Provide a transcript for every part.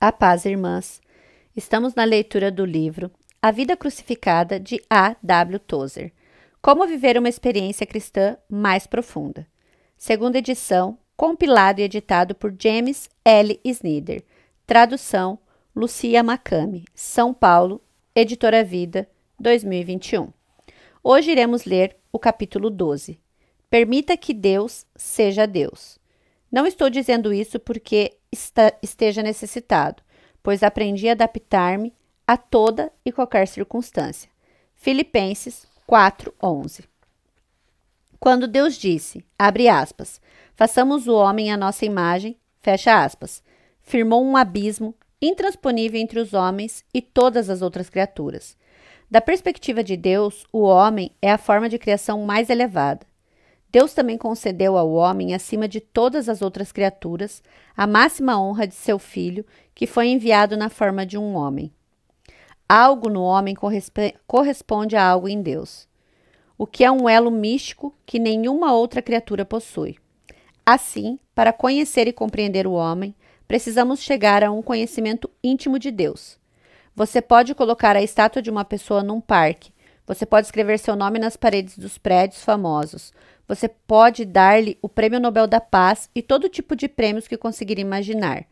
A paz, irmãs. Estamos na leitura do livro A Vida Crucificada, de A. W. Tozer. Como viver uma experiência cristã mais profunda. Segunda edição, compilado e editado por James L. Snyder. Tradução, Lucia Macami. São Paulo, Editora Vida, 2021. Hoje iremos ler o capítulo 12. Permita que Deus seja Deus. Não estou dizendo isso porque esteja necessitado, pois aprendi a adaptar-me a toda e qualquer circunstância. Filipenses 4:11. Quando Deus disse, abre aspas, façamos o homem à nossa imagem, fecha aspas, firmou um abismo intransponível entre os homens e todas as outras criaturas. Da perspectiva de Deus, o homem é a forma de criação mais elevada. Deus também concedeu ao homem, acima de todas as outras criaturas, a máxima honra de seu filho, que foi enviado na forma de um homem. Algo no homem corresponde a algo em Deus, o que é um elo místico que nenhuma outra criatura possui. Assim, para conhecer e compreender o homem, precisamos chegar a um conhecimento íntimo de Deus. Você pode colocar a estátua de uma pessoa num parque, você pode escrever seu nome nas paredes dos prédios famosos, você pode dar-lhe o Prêmio Nobel da Paz e todo tipo de prêmios que conseguir imaginar.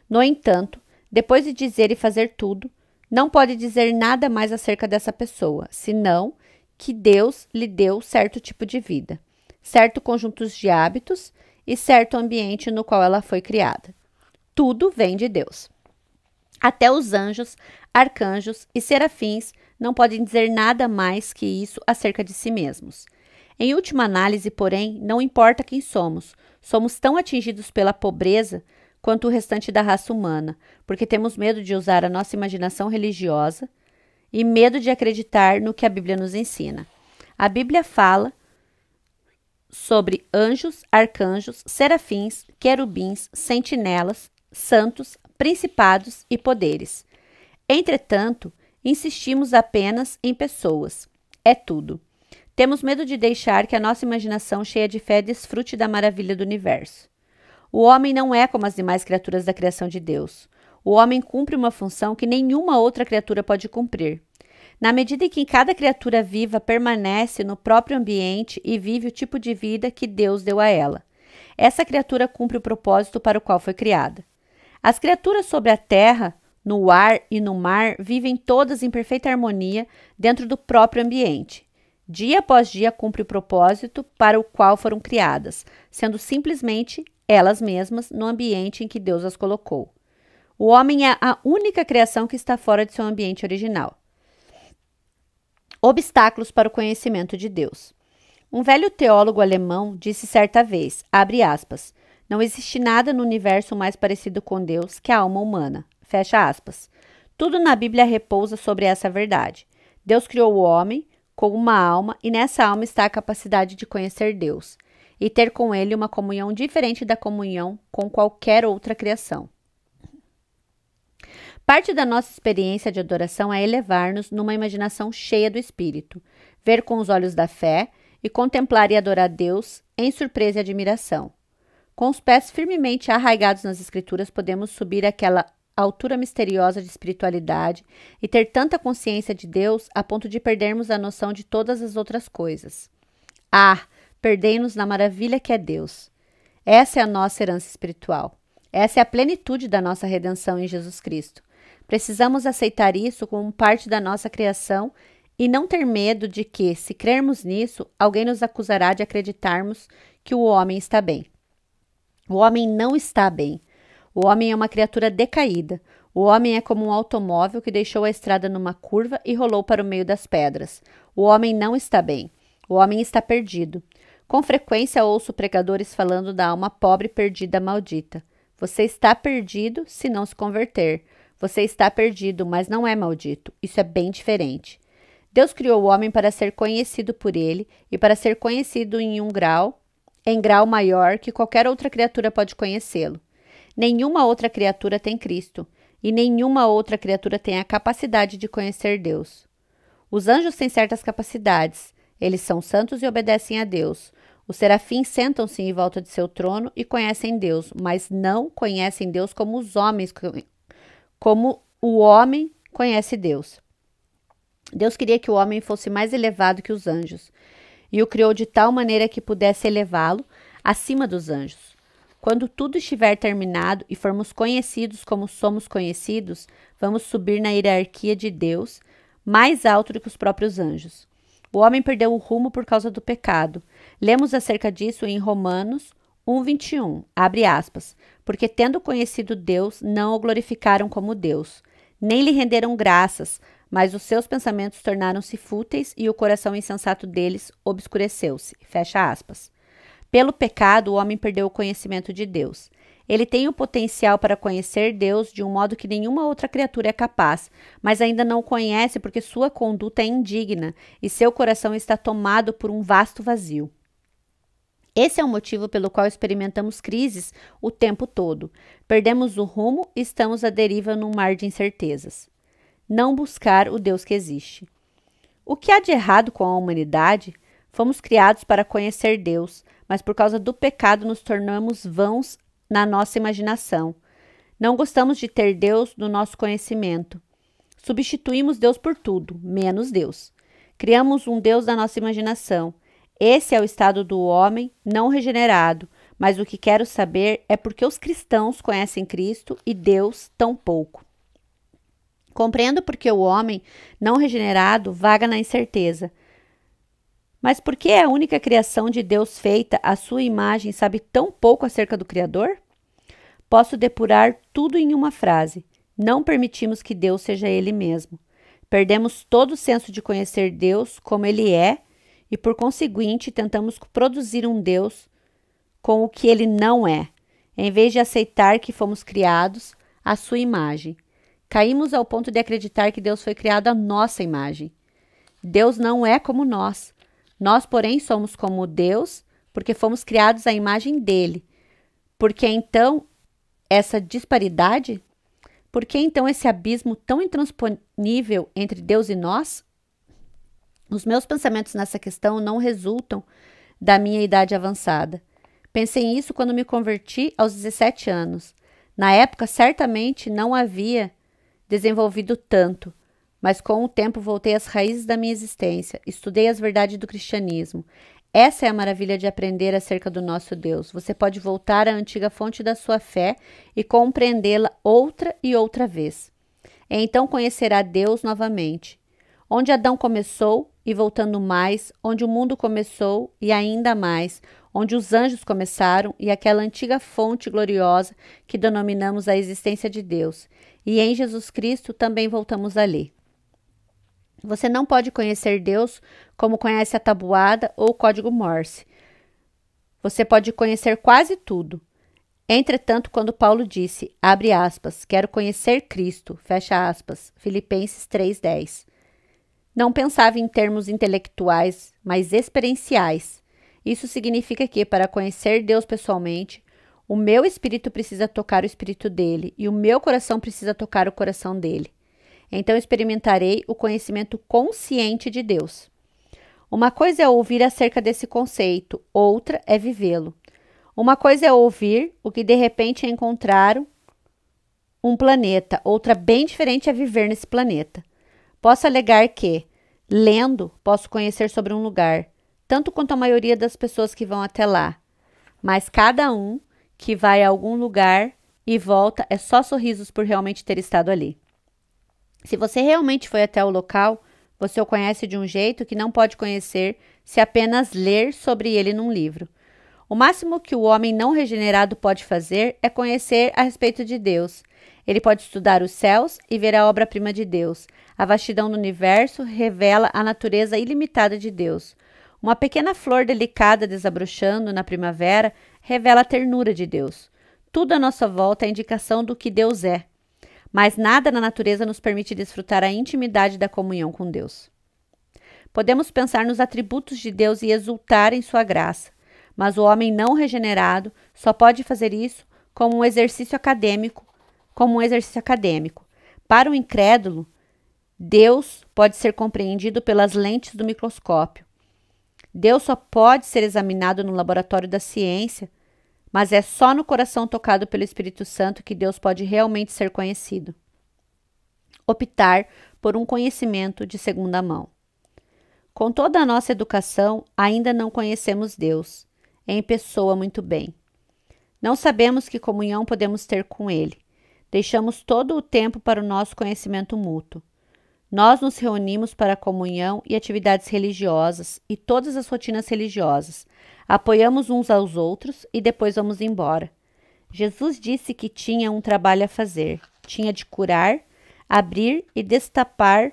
No entanto, depois de dizer e fazer tudo, não pode dizer nada mais acerca dessa pessoa, senão que Deus lhe deu certo tipo de vida, certo conjunto de hábitos e certo ambiente no qual ela foi criada. Tudo vem de Deus. Até os anjos, arcanjos e serafins não podem dizer nada mais que isso acerca de si mesmos. Em última análise, porém, não importa quem somos tão atingidos pela pobreza quanto o restante da raça humana, porque temos medo de usar a nossa imaginação religiosa e medo de acreditar no que a Bíblia nos ensina. A Bíblia fala sobre anjos, arcanjos, serafins, querubins, sentinelas, santos, principados e poderes. Entretanto, insistimos apenas em pessoas. É tudo. Temos medo de deixar que a nossa imaginação cheia de fé desfrute da maravilha do universo. O homem não é como as demais criaturas da criação de Deus. O homem cumpre uma função que nenhuma outra criatura pode cumprir. Na medida em que cada criatura viva permanece no próprio ambiente e vive o tipo de vida que Deus deu a ela, essa criatura cumpre o propósito para o qual foi criada. As criaturas sobre a terra, no ar e no mar vivem todas em perfeita harmonia dentro do próprio ambiente. Dia após dia cumpre o propósito para o qual foram criadas, sendo simplesmente elas mesmas no ambiente em que Deus as colocou. O homem é a única criação que está fora de seu ambiente original. Obstáculos para o conhecimento de Deus. Um velho teólogo alemão disse certa vez, abre aspas, não existe nada no universo mais parecido com Deus que a alma humana, fecha aspas. Tudo na Bíblia repousa sobre essa verdade. Deus criou o homem com uma alma e nessa alma está a capacidade de conhecer Deus e ter com ele uma comunhão diferente da comunhão com qualquer outra criação. Parte da nossa experiência de adoração é elevar-nos numa imaginação cheia do Espírito, ver com os olhos da fé e contemplar e adorar Deus em surpresa e admiração. Com os pés firmemente arraigados nas Escrituras, podemos subir aquela altura misteriosa de espiritualidade e ter tanta consciência de Deus a ponto de perdermos a noção de todas as outras coisas. Perdei-nos na maravilha que é Deus. Essa é a nossa herança espiritual. Essa é a plenitude da nossa redenção em Jesus Cristo. Precisamos aceitar isso como parte da nossa criação e não ter medo de que, se crermos nisso, alguém nos acusará de acreditarmos que o homem está bem. O homem não está bem. O homem é uma criatura decaída. O homem é como um automóvel que deixou a estrada numa curva e rolou para o meio das pedras. O homem não está bem. O homem está perdido. Com frequência ouço pregadores falando da alma pobre, perdida, maldita. Você está perdido se não se converter. Você está perdido, mas não é maldito. Isso é bem diferente. Deus criou o homem para ser conhecido por ele e para ser conhecido em grau maior que qualquer outra criatura pode conhecê-lo. Nenhuma outra criatura tem Cristo, e nenhuma outra criatura tem a capacidade de conhecer Deus. Os anjos têm certas capacidades, eles são santos e obedecem a Deus. Os serafins sentam-se em volta de seu trono e conhecem Deus, mas não conhecem Deus como os homens como o homem conhece Deus. Deus queria que o homem fosse mais elevado que os anjos, e o criou de tal maneira que pudesse elevá-lo acima dos anjos. Quando tudo estiver terminado e formos conhecidos como somos conhecidos, vamos subir na hierarquia de Deus, mais alto do que os próprios anjos. O homem perdeu o rumo por causa do pecado. Lemos acerca disso em Romanos 1:21, abre aspas, porque tendo conhecido Deus, não o glorificaram como Deus, nem lhe renderam graças, mas os seus pensamentos tornaram-se fúteis e o coração insensato deles obscureceu-se. Fecha aspas. Pelo pecado, o homem perdeu o conhecimento de Deus. Ele tem o potencial para conhecer Deus de um modo que nenhuma outra criatura é capaz, mas ainda não o conhece porque sua conduta é indigna e seu coração está tomado por um vasto vazio. Esse é o motivo pelo qual experimentamos crises o tempo todo. Perdemos o rumo e estamos à deriva num mar de incertezas. Não buscar o Deus que existe. O que há de errado com a humanidade? Fomos criados para conhecer Deus, mas por causa do pecado nos tornamos vãos na nossa imaginação. Não gostamos de ter Deus no nosso conhecimento. Substituímos Deus por tudo, menos Deus. Criamos um Deus da nossa imaginação. Esse é o estado do homem não regenerado, mas o que quero saber é por que os cristãos conhecem Cristo e Deus tão pouco. Compreendo porque o homem não regenerado vaga na incerteza. Mas por que a única criação de Deus feita à sua imagem sabe tão pouco acerca do Criador? Posso depurar tudo em uma frase. Não permitimos que Deus seja Ele mesmo. Perdemos todo o senso de conhecer Deus como Ele é e, por conseguinte, tentamos produzir um Deus com o que Ele não é, em vez de aceitar que fomos criados à sua imagem. Caímos ao ponto de acreditar que Deus foi criado à nossa imagem. Deus não é como nós. Nós, porém, somos como Deus, porque fomos criados à imagem dele. Por que então essa disparidade? Por que então esse abismo tão intransponível entre Deus e nós? Os meus pensamentos nessa questão não resultam da minha idade avançada. Pensei nisso quando me converti aos 17 anos. Na época, certamente não havia desenvolvido tanto, mas com o tempo voltei às raízes da minha existência, estudei as verdades do cristianismo. Essa é a maravilha de aprender acerca do nosso Deus. Você pode voltar à antiga fonte da sua fé e compreendê-la outra e outra vez. E então conhecerá Deus novamente. Onde Adão começou e voltando mais, onde o mundo começou e ainda mais, onde os anjos começaram e aquela antiga fonte gloriosa que denominamos a existência de Deus. E em Jesus Cristo também voltamos a ler. Você não pode conhecer Deus como conhece a tabuada ou o código Morse. Você pode conhecer quase tudo. Entretanto, quando Paulo disse, abre aspas, quero conhecer Cristo, fecha aspas, Filipenses 3:10. Não pensava em termos intelectuais, mas experienciais. Isso significa que, para conhecer Deus pessoalmente, o meu espírito precisa tocar o espírito dele e o meu coração precisa tocar o coração dele. Então experimentarei o conhecimento consciente de Deus. Uma coisa é ouvir acerca desse conceito, outra é vivê-lo. Uma coisa é ouvir o que de repente é encontrar um planeta, outra bem diferente é viver nesse planeta. Posso alegar que, lendo, posso conhecer sobre um lugar, tanto quanto a maioria das pessoas que vão até lá. Mas cada um que vai a algum lugar e volta é só sorrisos por realmente ter estado ali. Se você realmente foi até o local, você o conhece de um jeito que não pode conhecer se apenas ler sobre ele num livro. O máximo que o homem não regenerado pode fazer é conhecer a respeito de Deus. Ele pode estudar os céus e ver a obra-prima de Deus. A vastidão do universo revela a natureza ilimitada de Deus. Uma pequena flor delicada desabrochando na primavera revela a ternura de Deus. Tudo à nossa volta é indicação do que Deus é. Mas nada na natureza nos permite desfrutar a intimidade da comunhão com Deus. Podemos pensar nos atributos de Deus e exultar em sua graça, mas o homem não regenerado só pode fazer isso como um exercício acadêmico. Para o incrédulo, Deus pode ser compreendido pelas lentes do microscópio. Deus só pode ser examinado no laboratório da ciência, mas é só no coração tocado pelo Espírito Santo que Deus pode realmente ser conhecido. optar por um conhecimento de segunda mão. Com toda a nossa educação, ainda não conhecemos Deus, em pessoa muito bem. Não sabemos que comunhão podemos ter com Ele. Deixamos todo o tempo para o nosso conhecimento mútuo. Nós nos reunimos para a comunhão e atividades religiosas e todas as rotinas religiosas. Apoiamos uns aos outros e depois vamos embora. Jesus disse que tinha um trabalho a fazer. Tinha de curar, abrir e destapar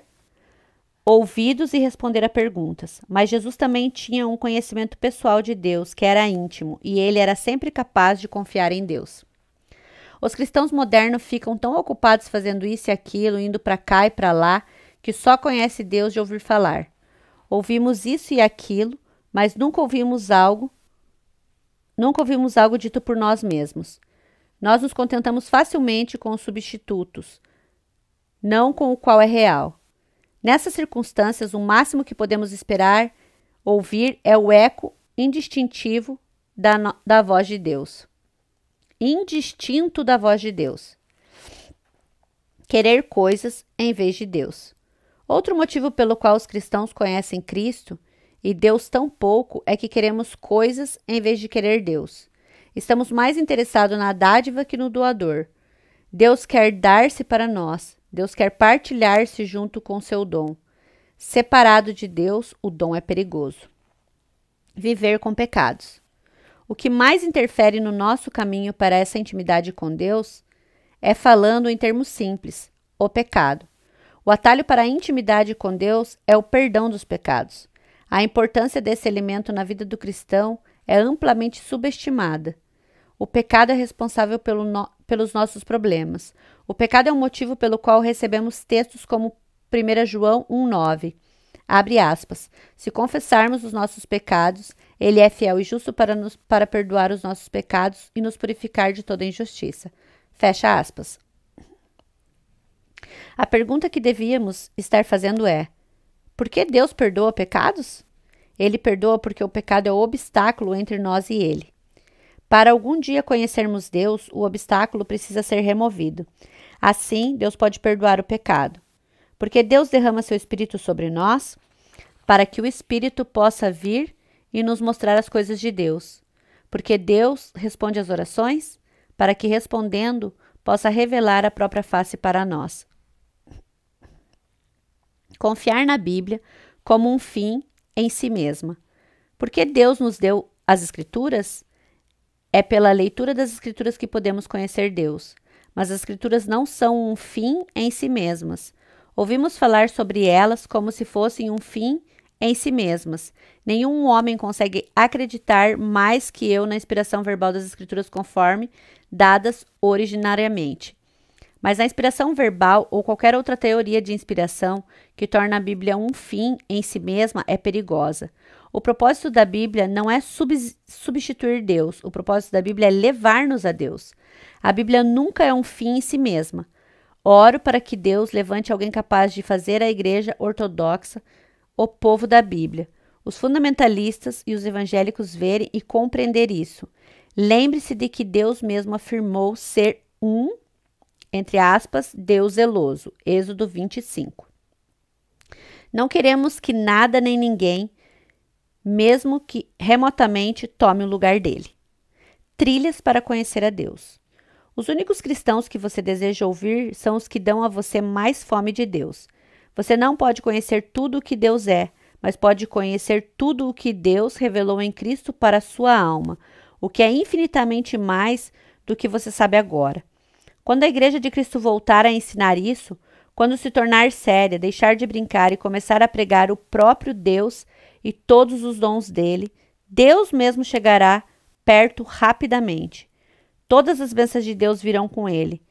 ouvidos e responder a perguntas. Mas Jesus também tinha um conhecimento pessoal de Deus, que era íntimo, e ele era sempre capaz de confiar em Deus. Os cristãos modernos ficam tão ocupados fazendo isso e aquilo, indo para cá e para lá, que só conhece Deus de ouvir falar. Ouvimos isso e aquilo, mas nunca ouvimos algo dito por nós mesmos. Nós nos contentamos facilmente com os substitutos, não com o qual é real. Nessas circunstâncias, o máximo que podemos esperar ouvir é o eco indistintivo da voz de Deus. Indistinto da voz de Deus. Querer coisas em vez de Deus. Outro motivo pelo qual os cristãos conhecem Cristo e Deus tão pouco é que queremos coisas em vez de querer Deus. Estamos mais interessados na dádiva que no doador. Deus quer dar-se para nós. Deus quer partilhar-se junto com seu dom. Separado de Deus, o dom é perigoso. Viver com pecados. O que mais interfere no nosso caminho para essa intimidade com Deus é, falando em termos simples, o pecado. O atalho para a intimidade com Deus é o perdão dos pecados. A importância desse elemento na vida do cristão é amplamente subestimada. O pecado é responsável pelos nossos problemas. O pecado é o motivo pelo qual recebemos textos como 1 João 1,9. Abre aspas. Se confessarmos os nossos pecados, Ele é fiel e justo para perdoar os nossos pecados e nos purificar de toda injustiça. Fecha aspas. A pergunta que devíamos estar fazendo é: por que Deus perdoa pecados? Ele perdoa porque o pecado é o obstáculo entre nós e Ele. Para algum dia conhecermos Deus, o obstáculo precisa ser removido. Assim, Deus pode perdoar o pecado. Porque Deus derrama seu Espírito sobre nós, para que o Espírito possa vir e nos mostrar as coisas de Deus. Porque Deus responde às orações, para que respondendo possa revelar a própria face para nós. Confiar na Bíblia como um fim em si mesma. Porque Deus nos deu as Escrituras? É pela leitura das Escrituras que podemos conhecer Deus. Mas as Escrituras não são um fim em si mesmas. Ouvimos falar sobre elas como se fossem um fim em si mesmas. Nenhum homem consegue acreditar mais que eu na inspiração verbal das Escrituras conforme dadas originariamente. Mas a inspiração verbal ou qualquer outra teoria de inspiração que torna a Bíblia um fim em si mesma é perigosa. O propósito da Bíblia não é substituir Deus. O propósito da Bíblia é levar-nos a Deus. A Bíblia nunca é um fim em si mesma. Oro para que Deus levante alguém capaz de fazer a Igreja Ortodoxa o povo da Bíblia. Os fundamentalistas e os evangélicos verem e compreender isso. Lembre-se de que Deus mesmo afirmou ser um, entre aspas, Deus zeloso. Êxodo 25. Não queremos que nada nem ninguém, mesmo que remotamente, tome o lugar dele. Trilhas para conhecer a Deus. Os únicos cristãos que você deseja ouvir são os que dão a você mais fome de Deus. Você não pode conhecer tudo o que Deus é, mas pode conhecer tudo o que Deus revelou em Cristo para a sua alma, o que é infinitamente mais do que você sabe agora. Quando a Igreja de Cristo voltar a ensinar isso, quando se tornar séria, deixar de brincar e começar a pregar o próprio Deus e todos os dons dele, Deus mesmo chegará perto rapidamente. Todas as bênçãos de Deus virão com ele.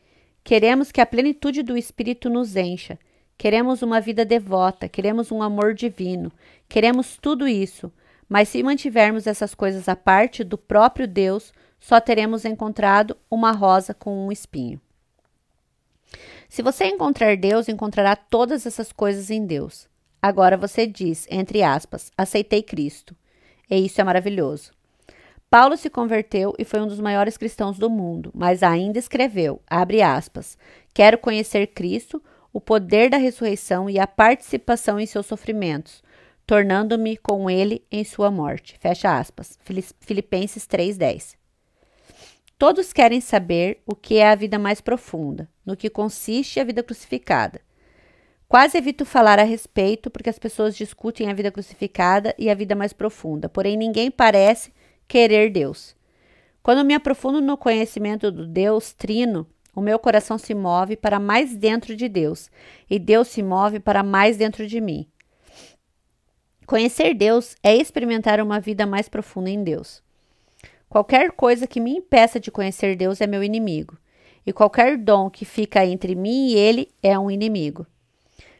Queremos que a plenitude do Espírito nos encha. Queremos uma vida devota, queremos um amor divino, queremos tudo isso. Mas se mantivermos essas coisas à parte do próprio Deus, só teremos encontrado uma rosa com um espinho. Se você encontrar Deus, encontrará todas essas coisas em Deus. Agora você diz, entre aspas, aceitei Cristo. E isso é maravilhoso. Paulo se converteu e foi um dos maiores cristãos do mundo, mas ainda escreveu, abre aspas, quero conhecer Cristo, o poder da ressurreição e a participação em seus sofrimentos, tornando-me com ele em sua morte. Fecha aspas. Filipenses 3:10. Todos querem saber o que é a vida mais profunda, no que consiste a vida crucificada. Quase evito falar a respeito, porque as pessoas discutem a vida crucificada e a vida mais profunda, porém ninguém parece querer Deus. Quando me aprofundo no conhecimento do Deus Trino, o meu coração se move para mais dentro de Deus, e Deus se move para mais dentro de mim. Conhecer Deus é experimentar uma vida mais profunda em Deus. Qualquer coisa que me impeça de conhecer Deus é meu inimigo, e qualquer dom que fica entre mim e ele é um inimigo.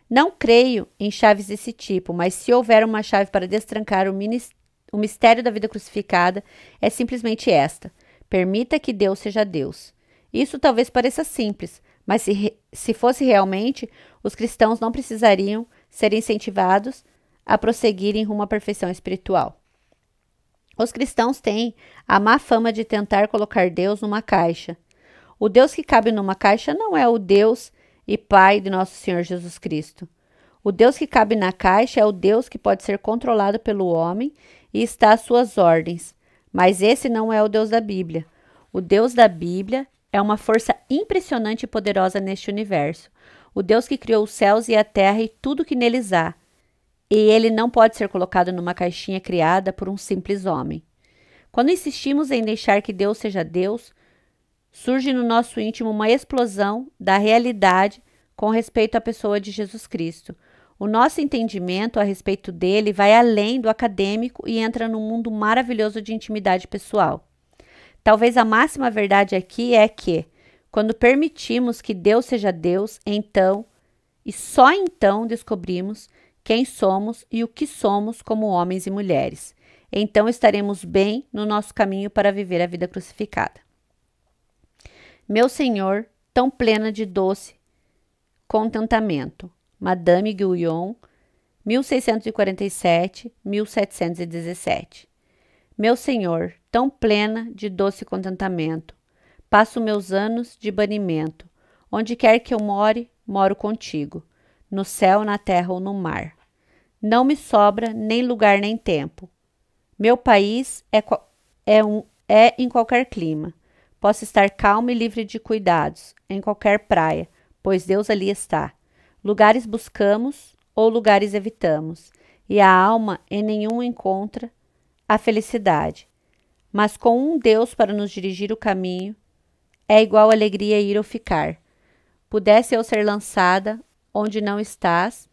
Não creio em chaves desse tipo, mas se houver uma chave para destrancar o mistério da vida crucificada, é simplesmente esta: permita que Deus seja Deus. Isso talvez pareça simples, mas se fosse realmente, os cristãos não precisariam ser incentivados a prosseguirem rumo à perfeição espiritual. Os cristãos têm a má fama de tentar colocar Deus numa caixa. O Deus que cabe numa caixa não é o Deus e Pai de nosso Senhor Jesus Cristo. O Deus que cabe na caixa é o Deus que pode ser controlado pelo homem e está às suas ordens. Mas esse não é o Deus da Bíblia. O Deus da Bíblia é uma força impressionante e poderosa neste universo. O Deus que criou os céus e a terra e tudo que neles há. E ele não pode ser colocado numa caixinha criada por um simples homem. Quando insistimos em deixar que Deus seja Deus, surge no nosso íntimo uma explosão da realidade com respeito à pessoa de Jesus Cristo. O nosso entendimento a respeito dele vai além do acadêmico e entra num mundo maravilhoso de intimidade pessoal. Talvez a máxima verdade aqui é que, quando permitimos que Deus seja Deus, então, e só então descobrimos quem somos e o que somos como homens e mulheres. Então estaremos bem no nosso caminho para viver a vida crucificada. Meu Senhor, tão plena de doce contentamento. Madame Guyon, 1647-1717. Meu Senhor, tão plena de doce contentamento. Passo meus anos de banimento. Onde quer que eu more, moro contigo. No céu, na terra ou no mar. Não me sobra nem lugar nem tempo. Meu país é em qualquer clima. Posso estar calmo e livre de cuidados, em qualquer praia, pois Deus ali está. Lugares buscamos ou lugares evitamos, e a alma em nenhum encontra a felicidade. Mas com um Deus para nos dirigir o caminho, é igual alegria ir ou ficar. Pudesse eu ser lançada onde não estás,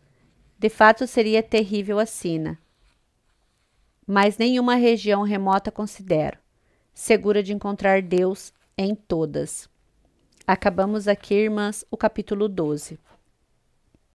de fato seria terrível a sina. Mas nenhuma região remota considero, segura de encontrar Deus em todas. Acabamos aqui, irmãs, o capítulo 12.